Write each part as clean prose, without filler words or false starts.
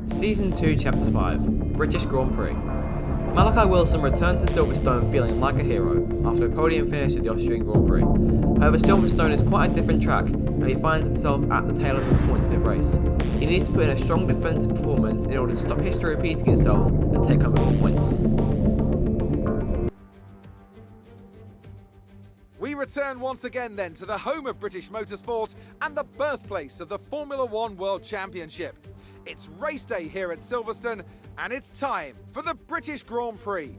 Season 2, Chapter 5, British Grand Prix. Malachi Wilson returned to Silverstone feeling like a hero after a podium finish at the Austrian Grand Prix. However, Silverstone is quite a different track, and he finds himself at the tail end of the points mid-race. He needs to put in a strong defensive performance in order to stop history repeating itself and take home the 4 points. We return once again then to the home of British motorsport and the birthplace of the Formula One World Championship. It's race day here at Silverstone, and it's time for the British Grand Prix.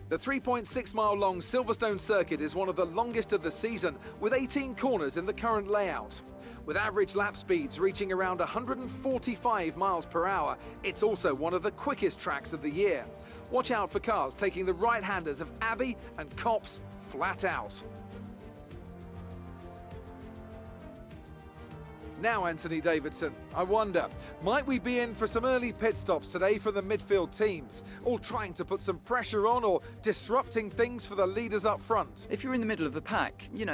The 3.6-mile long Silverstone circuit is one of the longest of the season, with 18 corners in the current layout. With average lap speeds reaching around 145 miles per hour, it's also one of the quickest tracks of the year. Watch out for cars taking the right-handers of Abbey and Copse flat out. Now, Anthony Davidson, I wonder, might we be in for some early pit stops today from the midfield teams, all trying to put some pressure on or disrupting things for the leaders up front? If you're in the middle of the pack, you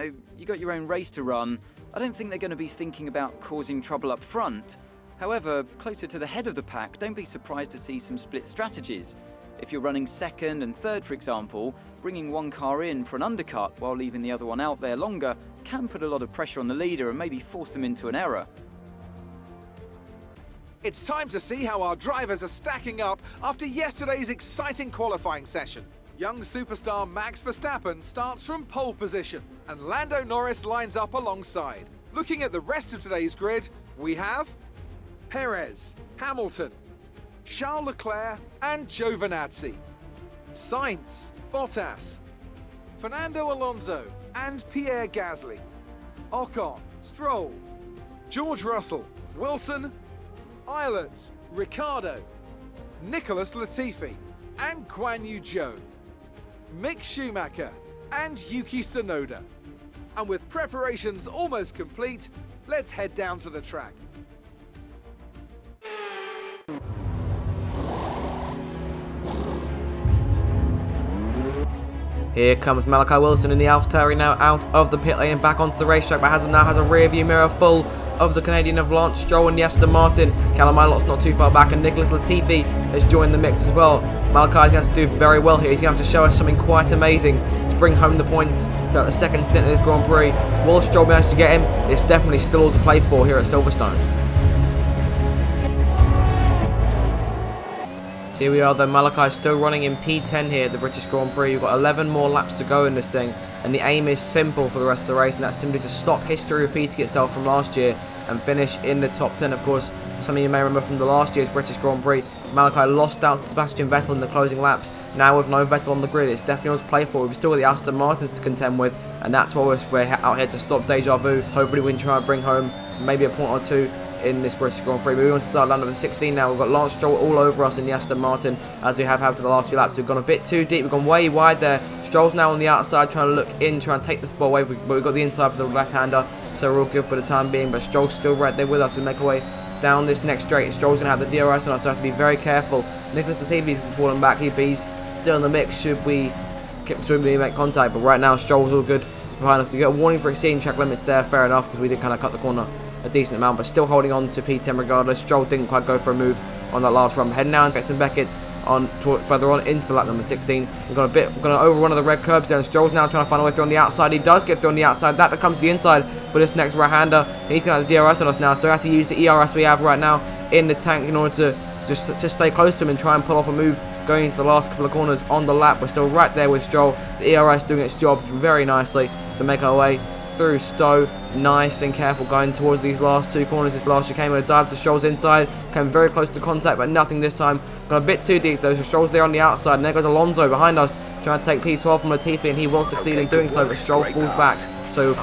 got your own race to run. I don't think they're going to be thinking about causing trouble up front. However, closer to the head of the pack, don't be surprised to see some split strategies. If you're running second and third, for example, bringing one car in for an undercut while leaving the other one out there longer can put a lot of pressure on the leader and maybe force them into an error. It's time to see how our drivers are stacking up after yesterday's exciting qualifying session. Young superstar Max Verstappen starts from pole position, and Lando Norris lines up alongside. Looking at the rest of today's grid, we have Perez, Hamilton, Charles Leclerc and Giovinazzi, Sainz, Bottas, Fernando Alonso and Pierre Gasly, Ocon, Stroll, George Russell, Wilson, Eilert, Ricciardo, Nicholas Latifi and Guan Yu Zhou, Mick Schumacher and Yuki Tsunoda. And with preparations almost complete, let's head down to the track. Here comes Malachi Wilson in the AlphaTauri now out of the pit lane and back onto the racetrack, but now has a rear view mirror full of the Canadian of Lance Stroll and the Aston Martin. Callum Ilot's not too far back, and Nicholas Latifi has joined the mix as well. Malachi's going to do very well here. He's going to have to show us something quite amazing to bring home the points throughout the second stint of this Grand Prix. Will Stroll manage to get him? It's definitely still all to play for here at Silverstone. So here we are though, Malachi still running in P10 here at the British Grand Prix. We've got 11 more laps to go in this thing, and the aim is simple for the rest of the race, and that's simply to stop history repeating itself from last year and finish in the top 10. Of course, some of you may remember from the last year's British Grand Prix, Malachi lost out to Sebastian Vettel in the closing laps. Now with no Vettel on the grid, it's definitely on to play for. We've still got the Aston Martins to contend with, and that's why we're out here to stop DEJA Vu. Hopefully we can try and bring home maybe a point or two in this British Grand Prix. Moving on to start lap number 16 now. We've got Lance Stroll all over us in the Aston Martin, as we have had for the last few laps. We've gone a bit too deep. We've gone way wide there. Stroll's now on the outside trying to look in, trying to take the spot away, but we've got the inside for the left-hander, so we're all good for the time being. But Stroll's still right there with us. We make our way down this next straight. Stroll's going to have the DRS on us, so I have to be very careful. Nicholas Latifi's falling back. He's still in the mix should we make contact, but right now Stroll's all good. It's behind us. You get a warning for exceeding track limits there, fair enough, because we did kind of cut the corner a decent amount, but still holding on to P10 regardless. Stroll didn't quite go for a move on that last run. Heading now and Jackson Beckett on further on into lap number 16. We're going to over one of the red curbs there, and Stroll's now trying to find a way through on the outside. He does get through on the outside. That becomes the inside for this next right-hander, and he's going to have the DRS on us now, so we have to use the ERS we have right now in the tank in order to just stay close to him and try and pull off a move going into the last couple of corners on the lap. We're still right there with Stroll. The ERS doing its job very nicely to make our way through Stowe, nice and careful going towards these last two corners. This last chicane with a dive to Stroll's inside, came very close to contact, but nothing this time. Got a bit too deep though, so Stroll's there on the outside, and there goes Alonso behind us, trying to take P12 from Latifi, and he will succeed in doing so, but Stroll falls back. So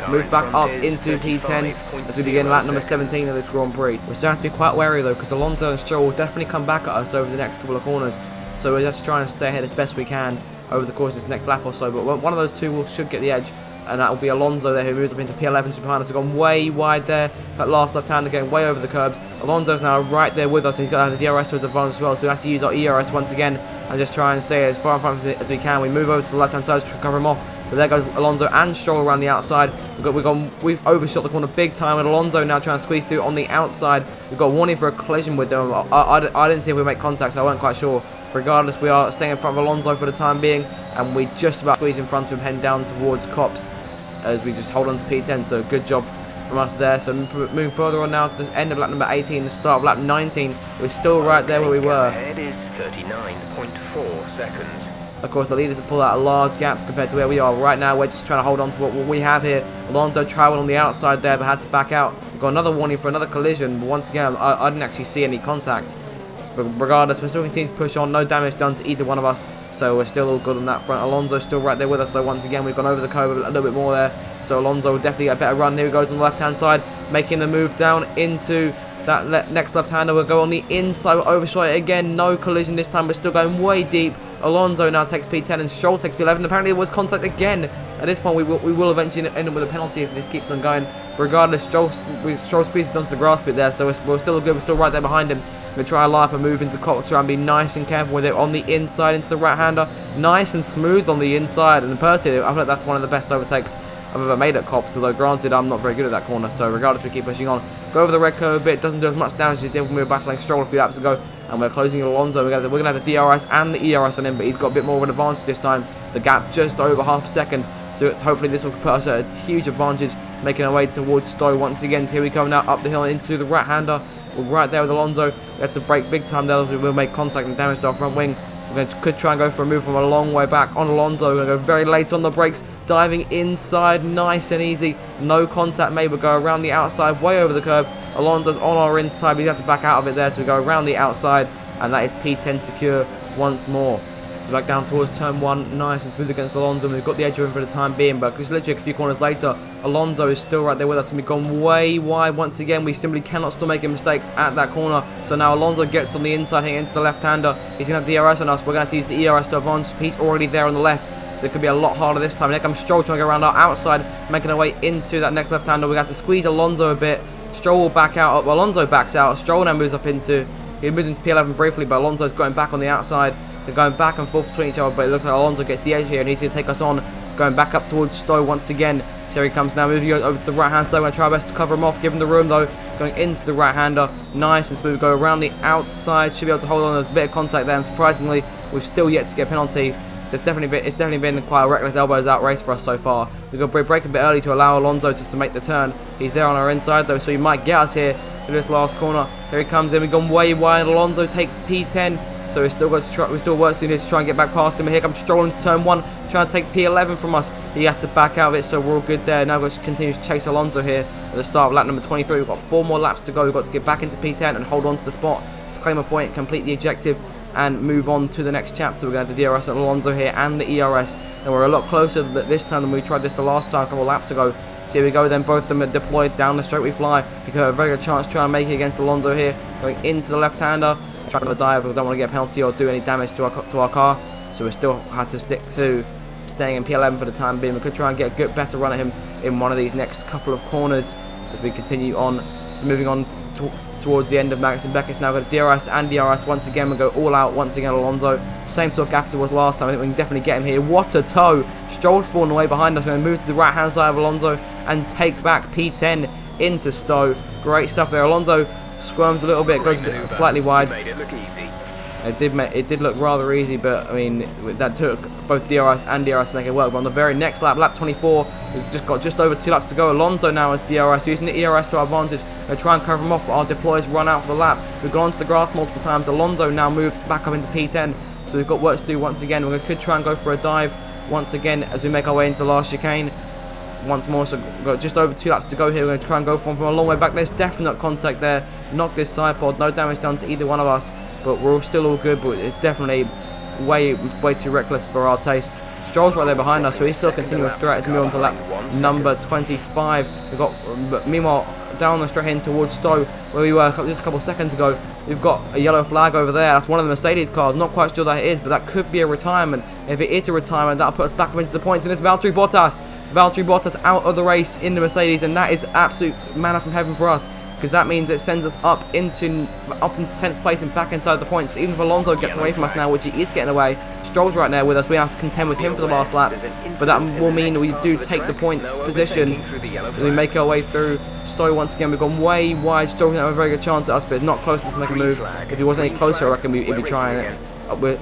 move back up into P10 as we begin lap number 17 of this Grand Prix. We're starting to be quite wary though, because Alonso and Stroll will definitely come back at us over the next couple of corners, so we're just trying to stay ahead as best we can over the course of this next lap or so, but one of those two should get the edge, and that will be Alonso there, who moves up into P11 so behind us. We've gone way wide there. That last left-hander going way over the curbs. Alonso's now right there with us, and he's got to have the DRS to his advantage as well, so we have to use our ERS once again and just try and stay as far in front of it as we can. We move over to the left-hand side to cover him off. But there goes Alonso and Stroll around the outside. We've overshot the corner big time, and Alonso now trying to squeeze through on the outside. We've got a warning for a collision with them. I didn't see if we make contact, so I wasn't quite sure. Regardless, we are staying in front of Alonso for the time being, and we just about squeeze in front of him, heading down towards Cops as we just hold on to P10. So good job from us there. So moving further on now to the end of lap number 18, the start of lap 19. We're still right there where we were. Ahead is 39.4 seconds. Of course, the leaders have pulled out a large gap compared to where we are right now. We're just trying to hold on to what we have here. Alonso travelled on the outside there, but had to back out. We've got another warning for another collision. But once again, I didn't actually see any contact. But regardless, we're still continuing to push on. No damage done to either one of us, so we're still all good on that front. Alonso's still right there with us, though. Once again, we've gone over the curve a little bit more there. So Alonso will definitely get a better run. Here he goes on the left-hand side, making the move down into that next left-hander. We'll go on the inside. We'll overshot it again. No collision this time, but still going way deep. Alonso now takes P10 and Stroll takes P11. Apparently, it was contact again. At this point, we will eventually end up with a penalty if this keeps on going. Regardless, Stroll squeezes onto the grass bit there, so we're still good. We're still right there behind him. We're going to try a line up and move into Cox, try and be nice and careful with it on the inside into the right-hander. Nice and smooth on the inside. And personally, I feel like that's one of the best overtakes I've ever made at Cops, although granted, I'm not very good at that corner. So regardless, we keep pushing on. Go over the red curve a bit. Doesn't do as much damage as it did when we were battling Stroll a few laps ago. And we're closing Alonso. We're going to have the DRS and the ERS on him, but he's got a bit more of an advantage this time. The gap just over half a second. So hopefully this will put us at a huge advantage, making our way towards Stowe once again. So here we come now up the hill into the right-hander. We're right there with Alonso. We had to brake big time there. We will make contact and damage to our front wing. Could try and go for a move from a long way back on Alonso. We're going to go very late on the brakes, diving inside, nice and easy. No contact made. We'll go around the outside, way over the curb. Alonso's on our inside, but he's had to back out of it there. So we go around the outside, and that is P10 secure once more. So back down towards turn 1, nice and smooth against Alonso. And we've got the edge of him for the time being, but just literally a few corners later, Alonso is still right there with us, and we've gone way wide once again. We simply cannot stop making mistakes at that corner. So now Alonso gets on the inside, hitting into the left-hander. He's going to have DRS on us. We're going to have to use the ERS to advance. He's already there on the left, so it could be a lot harder this time. And here comes Stroll trying to go around our outside, making our way into that next left-hander. We're going to have to squeeze Alonso a bit. Stroll will back out. Well, Alonso backs out. Stroll now moves up into... He moved into P11 briefly, but Alonso's going back on the outside. They're going back and forth between each other, but it looks like Alonso gets the edge here, and he's going to take us on, going back up towards Stowe once again. So here he comes now, moving over to the right-hand side. We're going to try our best to cover him off, give him the room, though. Going into the right-hander, nice and smooth. Go around the outside, should be able to hold on. There's a bit of contact there, and surprisingly, we've still yet to get a penalty. It's definitely been quite a reckless elbows out race for us so far. We've got to brake a bit early to allow Alonso just to make the turn. He's there on our inside, though, so he might get us here in this last corner. Here he comes in. We've gone way wide. Alonso takes P10. So we still work to do this to try and get back past him. And here comes Stroll into turn 1, trying to take P11 from us. He has to back out of it, so we're all good there. Now we've got to continue to chase Alonso here at the start of lap number 23. We've got 4 more laps to go. We've got to get back into P10 and hold on to the spot to claim a point, complete the objective, and move on to the next chapter. We're going to have the DRS on Alonso here and the ERS. And we're a lot closer this time than we tried this the last time a couple of laps ago. So here we go then, both of them are deployed down the straight we fly. We have a very good chance to try and make it against Alonso here. Going into the left-hander. Trying to dive, we don't want to get a penalty or do any damage to our car, so we still had to stick to staying in P11 for the time being. We could try and get a good, better run at him in one of these next couple of corners as we continue on. So moving on towards the end of Max and Beckett's now got a DRS and DRS once again. We'll go all out once again. Alonso, same sort of gap as it was last time. I think we can definitely get him here. What a tow! Stroll's falling away behind us. We're going to move to the right hand side of Alonso and take back P10 into Stowe. Great stuff there. Alonso squirms a little bit, goes slightly wide. Made it look easy. It did look rather easy, but I mean that took both DRS and DRS to make it work. But on the very next lap, lap 24, we've just got just over 2 laps to go. Alonso now has DRS, using the ERS to our advantage. We're trying to cover him off, but our deploys run out for the lap. We've gone onto the grass multiple times. Alonso now moves back up into P10, so we've got work to do once again. We could try and go for a dive once again as we make our way into the last chicane. Once more, so we've got just over 2 laps to go here. We're going to try and go from a long way back. There's definite contact there. Knock this side pod. No damage done to either one of us, but we're still all good. But it's definitely way too reckless for our taste. Stroll's right there behind us, so he's still a continuous threat as we move on to lap number 25. We've got, meanwhile, down the straight in towards Stowe, where we were just a couple seconds ago. We've got a yellow flag over there. That's one of the Mercedes cars. Not quite sure that it is, but that could be a retirement. If it is a retirement, that'll put us back up into the points. And it's Valtteri Bottas out of the race in the Mercedes, and that is absolute manna from heaven for us. because that means it sends us up into 10th place and back inside the points. Even if Alonso gets away from us now, which he is getting away, Stroll's right there with us. We have to contend with him for the last lap, but that will mean we do take the points position as we make our way through. Stowe once again, we've gone way wide. Stroll can have a very good chance at us, but it's not close enough to make a move. If he wasn't any closer, I reckon he'd be trying it.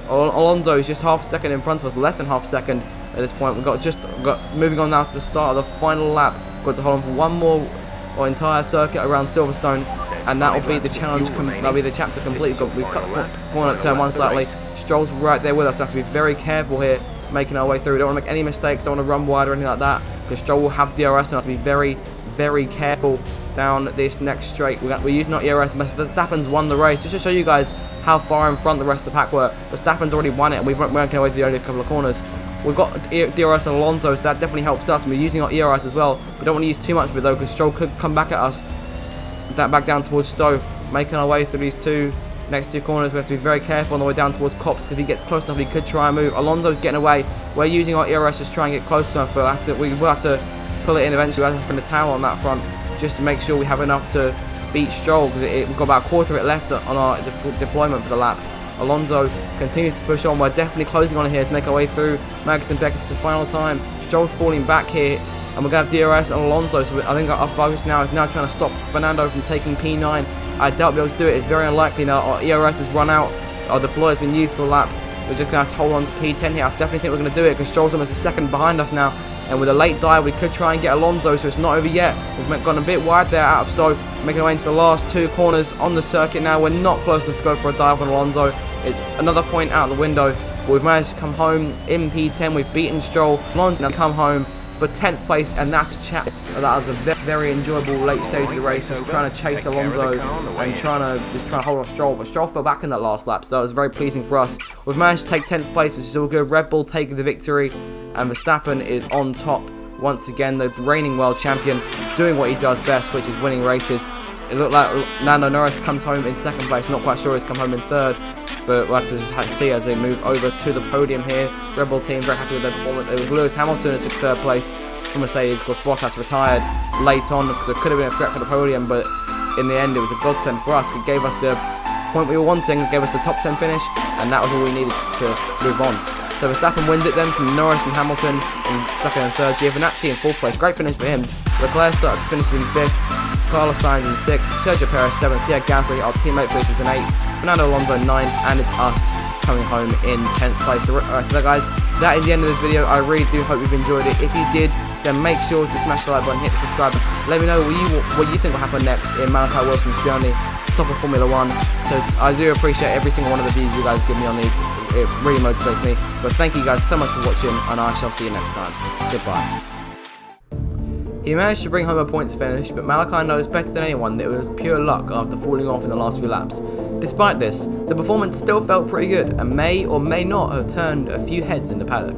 Alonso is just half a second in front of us, less than half a second at this point. We've got moving on now to the start of the final lap. Got to hold on for one more entire circuit around Silverstone, and that will be the challenge. That'll be the chapter complete. We've cut the corner at turn 1 slightly. Stroll's right there with us. So we have to be very careful here, making our way through. We don't want to make any mistakes. Don't want to run wide or anything like that, because Stroll will have DRS, and have to be very, very careful down this next straight. We're using our ERS. Verstappen's won the race. Just to show you guys how far in front the rest of the pack were. Verstappen's already won it, and we're working our way through only a couple of corners. We've got DRS and Alonso, so that definitely helps us, and we're using our ERS as well. We don't want to use too much of it though, because Stroll could come back at us. Back down towards Stowe, making our way through these next two corners. We have to be very careful on the way down towards Copse, because if he gets close enough, he could try and move. Alonso's getting away. We're using our ERS just to try and get close enough, but we will have to pull it in eventually. We'll have to put the towel on that front, just to make sure we have enough to beat Stroll, because we've got about a quarter of it left on our deployment for the lap. Alonso continues to push on. We're definitely closing on here to make our way through Max and Becker to the final time. Stroll's falling back here, and we're going to have DRS and Alonso, so I think our focus now is trying to stop Fernando from taking P9. I doubt we'll be able to do it. It's very unlikely now. Our ERS has run out. Our deploy has been used for a lap. We're just going to have to hold on to P10 here. I definitely think we're going to do it, because Stroll's almost a second behind us now. And with a late dive, we could try and get Alonso, so it's not over yet. We've gone a bit wide there out of Stowe, making our way into the last two corners on the circuit now. We're not close enough to go for a dive on Alonso. It's another point out the window, but we've managed to come home in P10. We've beaten Stroll. Alonso now come home for 10th place, and that's a chat. That was a very enjoyable late stage of the race, just trying to chase Alonso and trying to hold off Stroll, but Stroll fell back in that last lap, so that was very pleasing for us. We've managed to take 10th place, which is all good. Red Bull taking the victory, and Verstappen is on top once again, the reigning world champion, doing what he does best, which is winning races. It looked like Lando Norris comes home in second place. Not quite sure he's come home in third, but we'll have to see as they move over to the podium here. Red Bull team very happy with their performance. It was Lewis Hamilton who took third place from Mercedes, because Bottas retired late on, because it could have been a threat for the podium, but in the end it was a godsend for us. It gave us the point we were wanting, it gave us the top 10 finish, and that was all we needed to move on. So Verstappen wins it then from Norris and Hamilton in second and third. Giovinazzi in fourth place, great finish for him. Leclerc started to finish in fifth. Carlos Sainz in 6th, Sergio Perez 7th, Pierre Gasly, our teammate, finishes in 8th, Fernando Alonso 9th, and it's us coming home in 10th place. So guys, that is the end of this video. I really do hope you've enjoyed it. If you did, then make sure to smash the like button, hit the subscribe button. Let me know what you think will happen next in Malachi Wilson's journey to top of Formula 1. So I do appreciate every single one of the views you guys give me on these. It really motivates me. But thank you guys so much for watching, and I shall see you next time. Goodbye. He managed to bring home a points finish, but Malachi knows better than anyone that it was pure luck after falling off in the last few laps. Despite this, the performance still felt pretty good, and may or may not have turned a few heads in the paddock.